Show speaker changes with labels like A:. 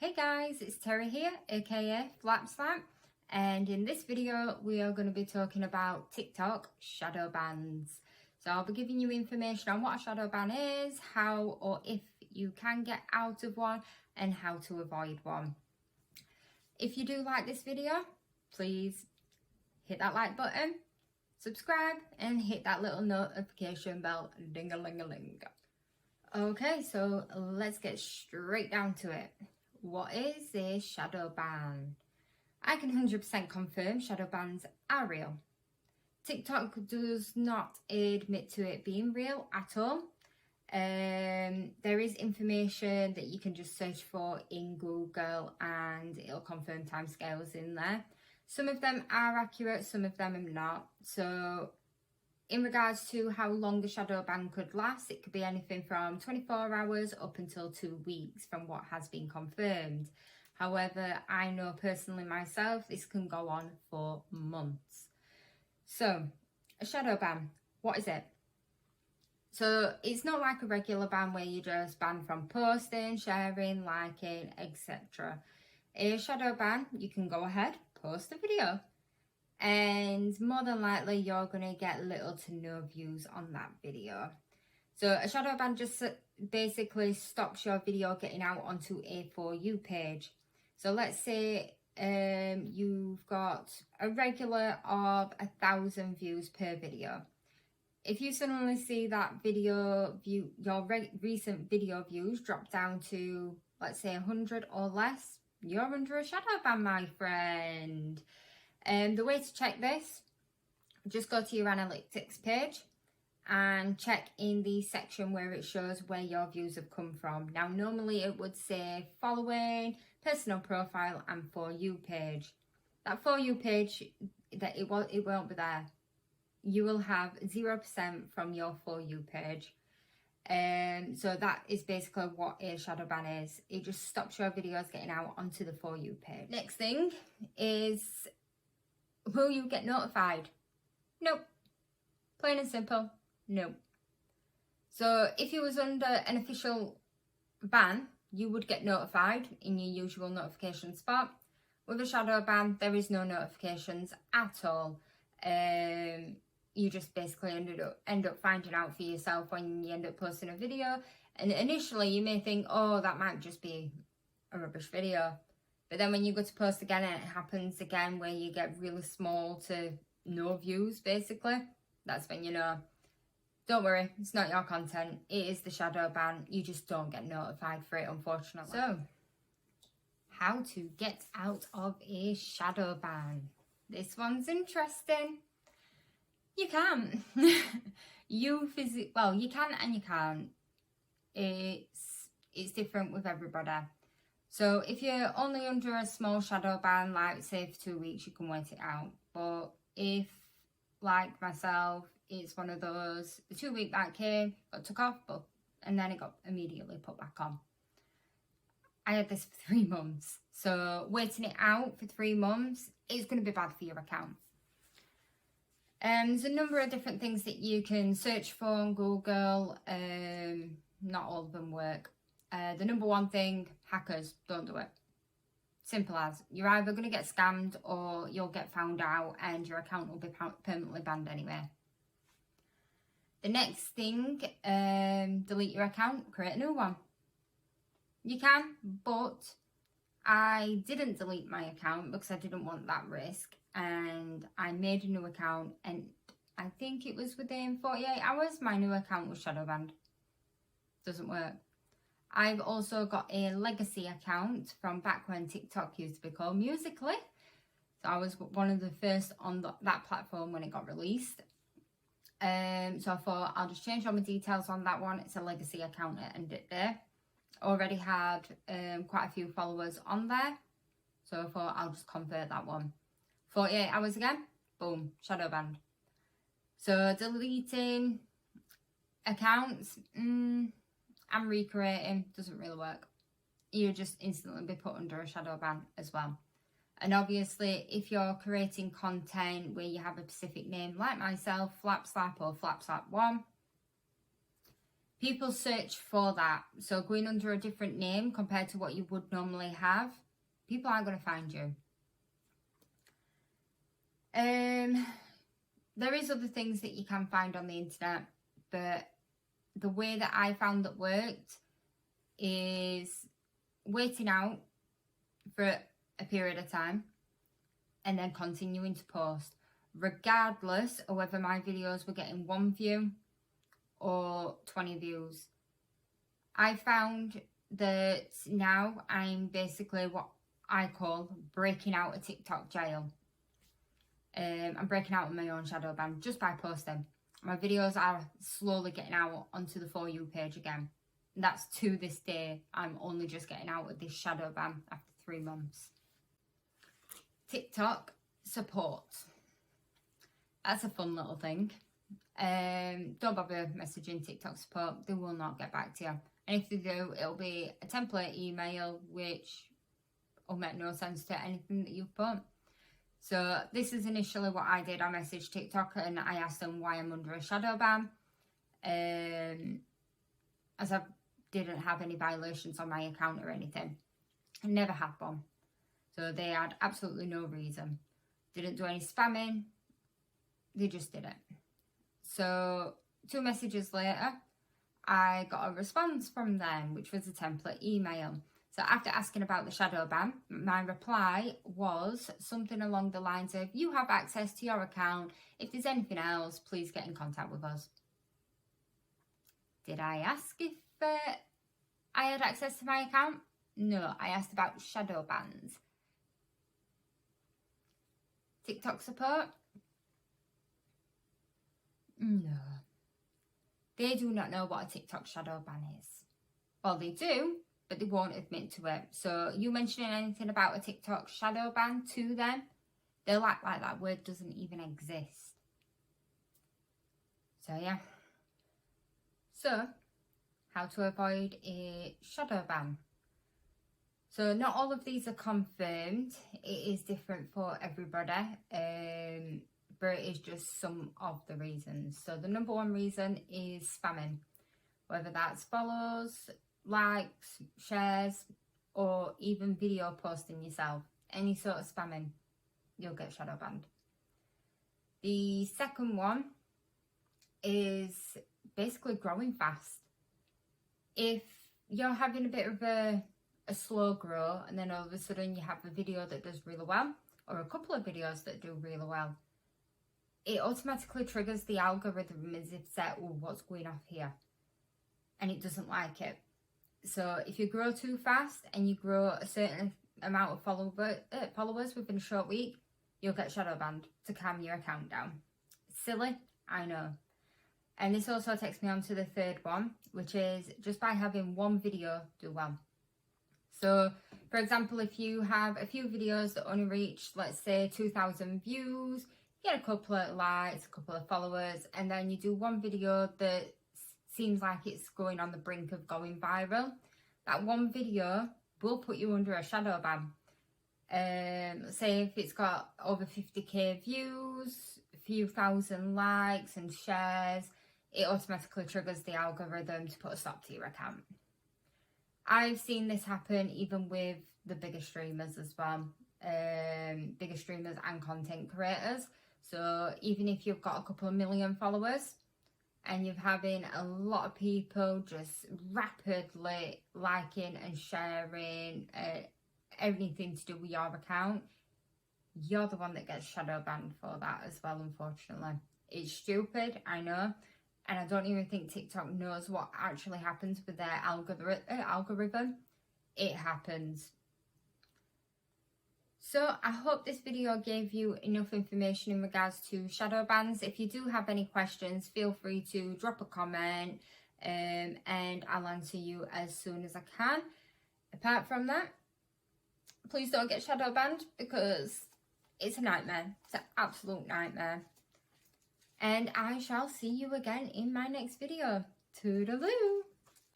A: Hey guys, it's Terry here, aka Flap Slap, and in this video we are going to be talking about TikTok shadow bans. So I'll be giving you information on what a shadow ban is, how or if you can get out of one, and how to avoid one. If you do like this video, please hit that like button, subscribe, and hit that little notification bell, ding-a-ling-a-ling. Okay, so let's get straight down to it. What is a shadow ban? I can 100% confirm shadow bans are real. TikTok does not admit to it being real at all. There is information that you can just search for in Google and it'll confirm timescales in there. Some of them are accurate, some of them are not. So in regards to how long a shadow ban could last, it could be anything from 24 hours up until 2 weeks from what has been confirmed. However, I know personally myself, this can go on for months. So, a shadow ban, what is it? So, it's not like a regular ban where you just ban from posting, sharing, liking, etc. A shadow ban, you can go ahead, post a video, and more than likely you're going to get little to no views on that video. So a shadow ban just basically stops your video getting out onto a For You page. So let's say you've got a regular of 1,000 views per video. If you suddenly see that video view, your recent video views drop down to, let's say, 100 or less, you're under a shadow ban, my friend. The way to check this, just go to your analytics page and check in the section where it shows where your views have come from. Now, normally it would say following, personal profile, and For You page. That For You page, it won't be there. You will have 0% from your For You page. So that is basically what a shadow ban is. It just stops your videos getting out onto the For You page. Next thing is, will you get notified? Nope. Plain and simple, no. So if you was under an official ban, you would get notified in your usual notification spot. With a shadow ban, there is no notifications at all. You just basically end up finding out for yourself when you end up posting a video. And initially you may think, oh, that might just be a rubbish video. But then when you go to post again and it happens again where you get really small to no views, basically, that's when you know, don't worry, it's not your content. It is the shadow ban. You just don't get notified for it, unfortunately. So, how to get out of a shadow ban. This one's interesting. You can. You can and you can't. It's different with everybody. So if you're only under a small shadow ban, like say for 2 weeks, you can wait it out. But if, like myself, it's one of those, the 2 week that came, got took off, and then it got immediately put back on. I had this for 3 months. So waiting it out for 3 months is going to be bad for your account. There's a number of different things that you can search for on Google. Not all of them work. The number one thing, hackers, don't do it. Simple as. You're either going to get scammed or you'll get found out and your account will be permanently banned anyway. The next thing, delete your account, create a new one. You can, but I didn't delete my account because I didn't want that risk. And I made a new account and I think it was within 48 hours, my new account was shadow banned. Doesn't work. I've also got a legacy account from back when TikTok used to be called Musical.ly. So I was one of the first on that platform when it got released. So I thought I'll just change all my details on that one. It's a legacy account at end of the day. Already had quite a few followers on there. So I thought I'll just convert that one. 48 hours again, boom, shadow banned. So deleting accounts, and recreating doesn't really work. You just instantly be put under a shadow ban as well. And obviously, if you're creating content where you have a specific name, like myself, Flap Slap or Flap Slap 1, people search for that. So going under a different name compared to what you would normally have, people aren't going to find you. There is other things that you can find on the internet, but the way that I found that worked is waiting out for a period of time and then continuing to post, regardless of whether my videos were getting 1 view or 20 views. I found that now I'm basically what I call breaking out of TikTok jail. I'm breaking out of my own shadow ban just by posting. My videos are slowly getting out onto the For You page again. And that's to this day. I'm only just getting out of this shadow ban after 3 months. TikTok support. That's a fun little thing. Don't bother messaging TikTok support. They will not get back to you. And if they do, it'll be a template email, which will make no sense to anything that you've put. So this is initially what I did. I messaged TikTok and I asked them why I'm under a shadow ban. As I didn't have any violations on my account or anything. I never had one. So they had absolutely no reason. Didn't do any spamming. They just did it. So 2 messages later, I got a response from them, which was a template email. So after asking about the shadow ban, my reply was something along the lines of, you have access to your account. If there's anything else, please get in contact with us. Did I ask if I had access to my account? No, I asked about shadow bans. TikTok support? No. They do not know what a TikTok shadow ban is. Well, they do, but they won't admit to it. So you mentioning anything about a TikTok shadow ban to them, they'll act like that word doesn't even exist. So yeah. So, how to avoid a shadow ban. So not all of these are confirmed. It is different for everybody. But it is just some of the reasons. So the number 1 reason is spamming. Whether that's follows, likes, shares, or even video posting yourself. Any sort of spamming, you'll get shadow banned. The second one is basically growing fast. If you're having a bit of a slow grow and then all of a sudden you have a video that does really well, or a couple of videos that do really well, it automatically triggers the algorithm as if said, oh, what's going off here? And it doesn't like it. So if you grow too fast and you grow a certain amount of followers within a short week, you'll get shadow banned to calm your account down. Silly, I know. And this also takes me on to the third one, which is just by having 1 video do well. So, for example, if you have a few videos that only reach, let's say, 2,000 views, you get a couple of likes, a couple of followers, and then you do 1 video that seems like it's going on the brink of going viral, that 1 video will put you under a shadow ban. Say if it's got over 50k views, a few thousand likes and shares, it automatically triggers the algorithm to put a stop to your account. I've seen this happen even with the bigger streamers as well, bigger streamers and content creators. So even if you've got a couple of million followers and you're having a lot of people just rapidly liking and sharing everything to do with your account, you're the one that gets shadow banned for that as well, unfortunately. It's stupid, I know. And I don't even think TikTok knows what actually happens with their algorithm. It happens. So I hope this video gave you enough information in regards to shadow bans. If you do have any questions, feel free to drop a comment and I'll answer you as soon as I can. Apart from that, please don't get shadow banned because it's a nightmare. It's an absolute nightmare. And I shall see you again in my next video. Toodaloo!